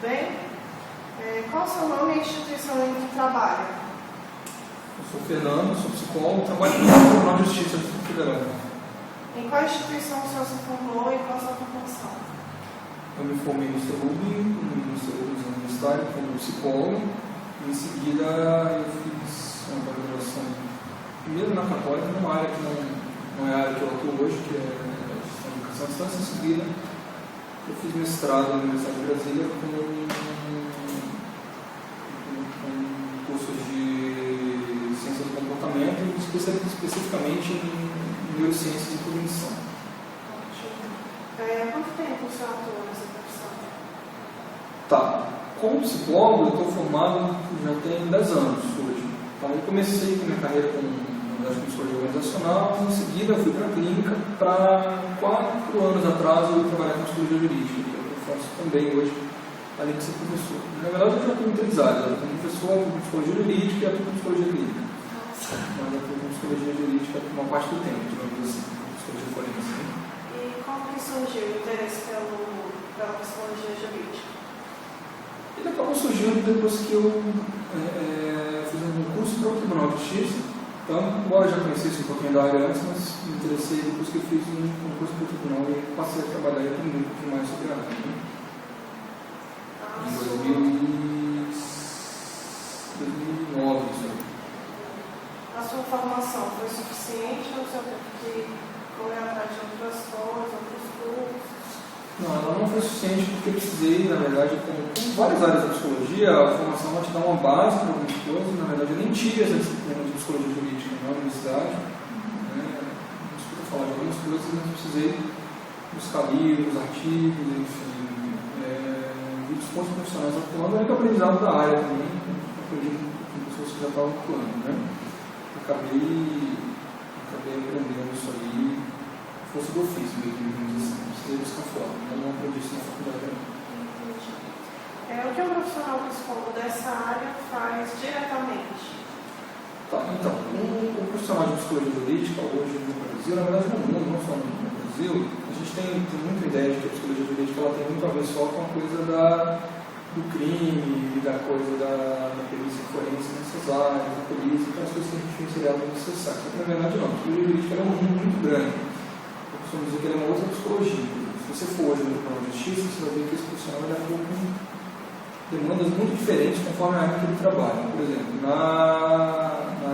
bem? Qual o seu nome e a instituição em que trabalha? Eu sou Fernando, sou psicólogo, trabalho no Tribunal de Justiça do Distrito Federal. Em qual instituição o senhor se formou e qual a sua formação? Eu me formei no CELUB, universitário, como psicólogo, e em seguida eu fiz uma graduação, primeiro na Católica, numa área que não é a área que eu atuo hoje, que é a gestão de educação à distância. Em seguida eu fiz mestrado na Universidade de Brasília com curso de ciência do comportamento, especificamente em neurociências e cognição. Há quanto tempo o senhor atua nessa profissão? Tá. Como psicólogo, eu estou formado já tem 10 anos hoje. Então, eu comecei a minha carreira com psicologia organizacional, em seguida eu fui para a clínica. Para 4 anos atrás eu trabalhar com psicologia jurídica, que é o que eu faço também hoje, além de ser professor. Na verdade, eu já estou em 3 áreas. Eu estou professor com psicologia jurídica e atuo com psicologia clínica. Mas eu estou com psicologia jurídica uma parte do tempo, digamos assim, psicologia forense. E como que surgiu o interesse pela psicologia jurídica? Ele acabou surgindo depois que eu fiz um concurso para o Tribunal de Justiça. Então, embora eu já conhecesse um pouquinho da área antes, mas me interessei depois que eu fiz um concurso para o Tribunal e passei a trabalhar e aprender um pouquinho mais sobre a área. Em 2009, isso aí. A sua formação foi suficiente ou o senhor teve que correr atrás de outras coisas, outros cursos? Não, ela não foi suficiente porque eu precisei, na verdade, com várias áreas da psicologia, a formação vai te dar uma base para algumas coisas. Na verdade, eu nem tive essa disciplina de psicologia jurídica na universidade. Não escuto falar de algumas coisas, mas eu precisei buscar livros, artigos, enfim, vídeos profissionais atuando, e que aprendizado da área também, aprendi com pessoas que já estavam atuando. Acabei aprendendo isso aí, fosse do ofício mesmo, assim, precisei buscar fora, não aprendi isso na faculdade. O que um profissional psicólogo dessa área faz diretamente? Tá, então, o profissional de psicologia jurídica hoje no Brasil, na verdade no mundo, não só no Brasil, a gente tem muita ideia de que a psicologia jurídica ela tem muito a ver só com a coisa do crime, da coisa da perícia forense nessas áreas, da polícia, aquelas coisas que a gente considera muito necessárias. Mas na verdade não, a psicologia jurídica é um mundo muito grande. Eu costumo dizer que ela é uma outra psicologia. Se você for hoje no Tribunal de Justiça, você vai ver que esse profissional vai dar com demandas muito diferentes conforme a área que ele trabalha. Por exemplo, na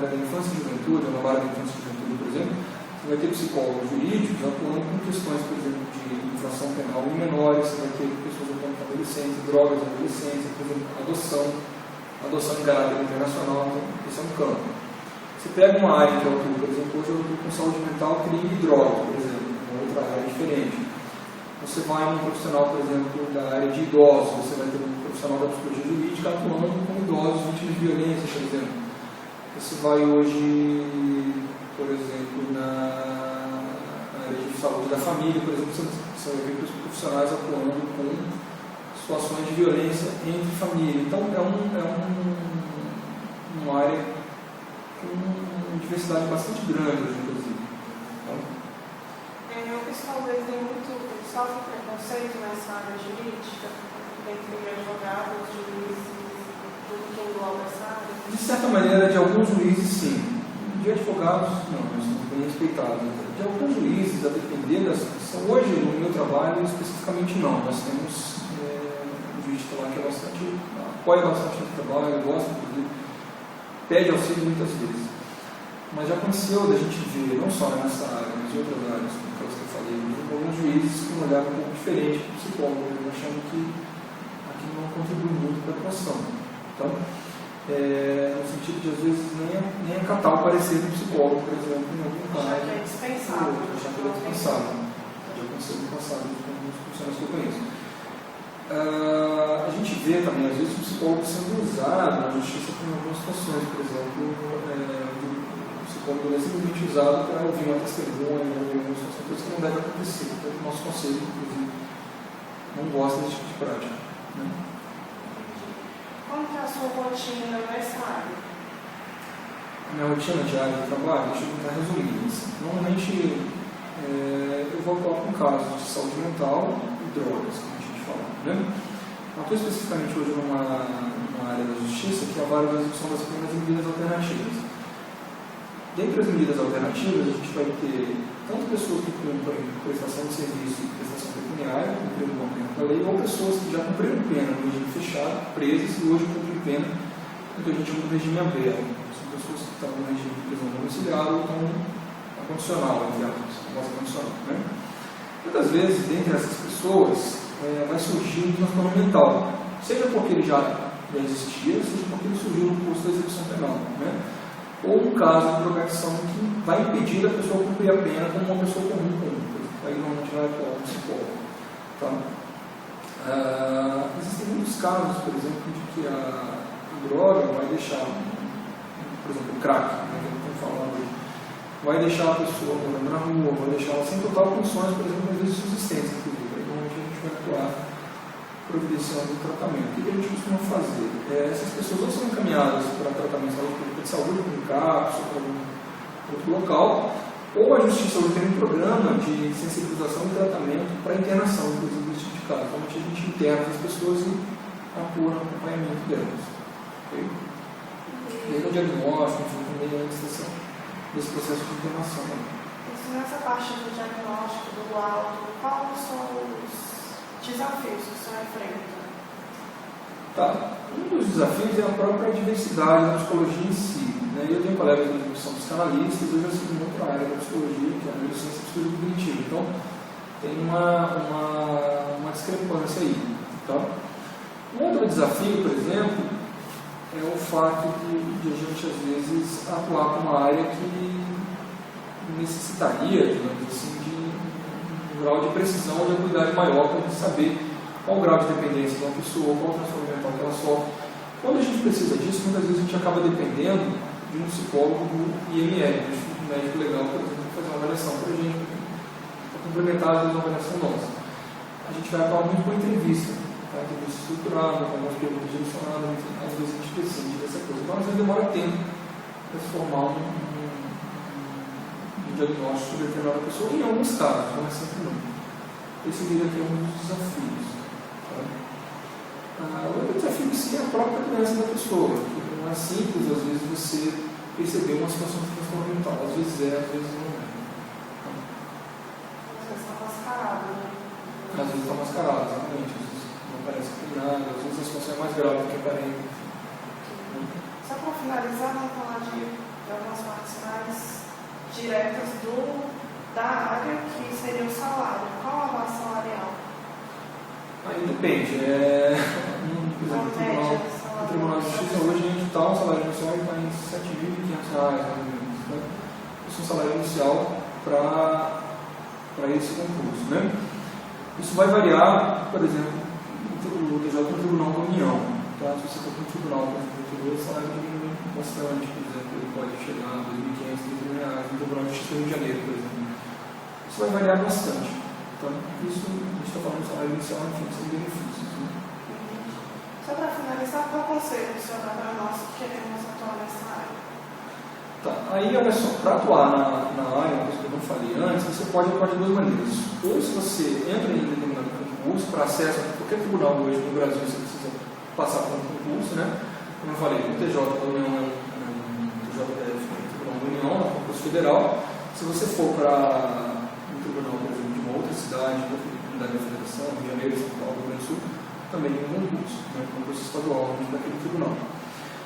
área da infância e juventude, na área da infância e juventude, por exemplo, você vai ter psicólogos jurídicos atuando com questões, por exemplo, de infração penal em menores, você vai ter pessoas atuando com adolescentes, drogas em adolescência, por exemplo, adoção em caráter internacional, então, esse é um campo. Você pega uma área que eu atuo, por exemplo, hoje eu atuo com saúde mental, crime e drogas, por exemplo, uma outra área diferente. Você vai num profissional, por exemplo, da área de idosos, você vai ter um profissional da psicologia jurídica atuando com idosos vítimas de violência, por exemplo. Você vai hoje, por exemplo, na área de saúde da família, por exemplo, você vai ver profissionais atuando com situações de violência entre família. Então, é uma área com uma diversidade bastante grande, inclusive. O pessoal sofre preconceito nessa área jurídica, entre advogados, juízes, tudo que engloba essa área? De certa maneira, de alguns juízes, sim. De advogados, não, nós somos bem respeitados. De alguns juízes, a depender da situação. Hoje, no meu trabalho, especificamente não. Nós temos um juiz lá que apoia bastante o trabalho, gosta, pede auxílio muitas vezes. Mas já aconteceu da gente ver, não só nessa área, mas em outras áreas, como aquelas que eu falei, alguns juízes com um olhar um pouco diferente para o psicólogo, achando que aquilo não contribui muito para a atuação. Então, no sentido de, às vezes, nem acatar o parecer do psicólogo, por exemplo, em algum caso. Achar que é dispensável. Achar que é dispensável. Já aconteceu no passado com alguns profissionais que eu conheço. A gente vê também, às vezes, o psicólogo sendo usado na justiça em algumas situações, por exemplo, o psicólogo é simplesmente usado para ouvir uma testemunha, algumas coisas que não devem acontecer. Então, o nosso conselho, inclusive, não gosta desse tipo de prática. Né? Como que é a sua rotina nessa área? Minha rotina diária de trabalho, deixa eu tentar resumir. Normalmente, eu vou atuar com casos de saúde mental e drogas, como a gente fala. Né? Atuo especificamente hoje numa área da justiça que é a vara da execução das penas e medidas alternativas. Dentre as medidas alternativas, a gente vai ter tanto pessoas que cumprem prestação de serviço e prestação pecuniária, cumprindo o cumprimento da lei, ou pessoas que já cumpriram pena no regime fechado, presas e hoje cumprem pena no que a gente chama de regime aberto. São pessoas que estão no regime de prisão domiciliar ou estão na condicional, entre aspas, na condicional. Né? Muitas vezes, dentre essas pessoas, vai surgir um transtorno mental, seja porque ele já existia, seja porque ele surgiu no curso da execução penal. Né? Ou um caso de drogação que vai impedir a pessoa cumprir a pena como uma pessoa comum, aí normalmente vai atuar um psicólogo. Tá? Existem muitos casos, por exemplo, de que a droga vai deixar, por exemplo, o crack, né, que estamos falando hoje, vai deixar a pessoa morando na rua, vai deixar ela sem total condições, por exemplo, às vezes de subsistência, inclusive. Aí normalmente a gente vai atuar providenciando o tratamento. O que a gente costuma fazer? Essas pessoas ou são encaminhadas para tratamento de saúde, com CAPS, ou para algum outro local, ou a Justiça hoje tem um programa de sensibilização e tratamento para internação, inclusive, desse tipo de caso. Normalmente a gente interna as pessoas e atua no acompanhamento delas. Okay? Desde o diagnóstico, enfim, antes desse processo de internação. Nessa parte do diagnóstico, do laudo, quais são os desafios que o senhor enfrenta? Tá. Um dos desafios é a própria diversidade da psicologia em si. Né? Eu tenho colegas que são psicanalistas, eu já sigo uma outra área da psicologia, que é a neurociência e psicologia cognitiva. Então, tem uma discrepância aí. Tá? Um outro desafio, por exemplo, é o fato de a gente, às vezes, atuar com uma área que necessitaria, digamos assim, de um grau de precisão ou de habilidade maior para a gente saber qual o grau de dependência de uma pessoa, qual o transtorno mental que ela sofre. Quando a gente precisa disso, muitas vezes a gente acaba dependendo de um psicólogo do IML, do médico legal, por exemplo, fazer uma avaliação para a gente, para complementar às vezes uma avaliação nossa. A gente vai atuar muito com entrevista, tá? Entrevista estruturada, com algumas perguntas direcionadas, às vezes a gente decide dessa coisa. Então, às vezes demora tempo para se formar um diagnóstico sobre determinada pessoa, em alguns casos, não é sempre não. Esse diria que é um dos desafios. Outro desafio que sim é a própria doença da pessoa, que não é simples, às vezes, você perceber uma situação de transtorno mental. Às vezes é, às vezes não é. Às vezes está mascarado, né? Às vezes está mascarado, exatamente. Às vezes não parece que tem nada, às vezes a situação é mais grave do que aparenta. Só para finalizar, vamos falar de algumas partes mais diretas da área, que seria o salário. Qual a base salarial? Aí depende. No Tribunal de Justiça hoje a gente está um salário inicial está em R$ 7.500, mais ou menos. Né? Isso é um salário inicial para esse concurso. Né? Isso vai variar, por exemplo, no TJ do Tribunal da União. Tá? Se você for para um tribunal, por exemplo, o salário diminui bastante, por exemplo, ele pode chegar a R$ 2.500, no Tribunal de Justiça do Rio de Janeiro, por exemplo. Isso vai variar bastante. Então, isso a gente está falando de salário inicial, enfim, sem benefícios. Né? Só para finalizar, qual conselho o senhor dá para nós que queremos atuar nessa área? Tá, aí olha só, para atuar na área, uma coisa que eu não falei antes, você pode atuar de duas maneiras. Ou se você entra em determinado concurso, para acesso a qualquer tribunal hoje no Brasil, você precisa passar por um concurso, né? Como eu falei, o TJ da União é um TJF, Tribunal da União, é um concurso federal. Se você for para um tribunal, por exemplo, de uma outra cidade, outra comunidade da Federação, Rio de Janeiro, São Paulo, Rio Grande do Sul, também tem um concurso, né? Concurso estadual daquele tribunal.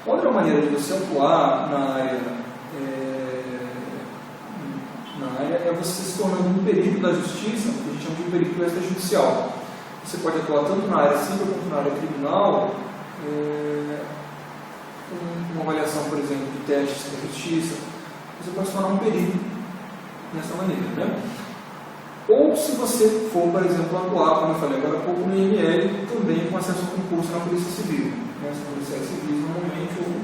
Outra maneira de você atuar na área é você se tornando um perito da justiça, que a gente chama de um perito extrajudicial. Você pode atuar tanto na área civil quanto na área criminal, com uma avaliação, por exemplo, de testes da justiça. Você pode se tornar um perito dessa maneira, né? Ou se você for, por exemplo, atuar, como eu falei agora há pouco, no IML, também com acesso ao concurso na Polícia Civil. Né? Os policiais civis, normalmente, ou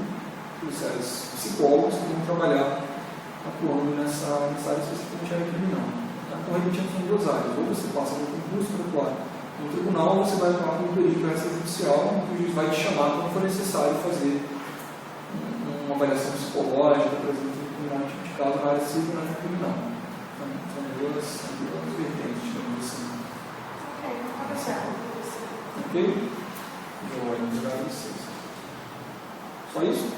policiais psicólogos que vão trabalhar atuando nessa área especificamente área criminal. Então, repetindo, são duas áreas. Ou você passa no concurso para atuar no tribunal, ou você vai atuar como perito extrajudicial, que o juiz vai te chamar quando for necessário fazer uma avaliação psicológica, por exemplo, um tipo de caso na área civil e na área criminal. Então, são duas vertentes, digamos assim. Ok, pode ser. Ok? Joia, obrigado a vocês. Só isso?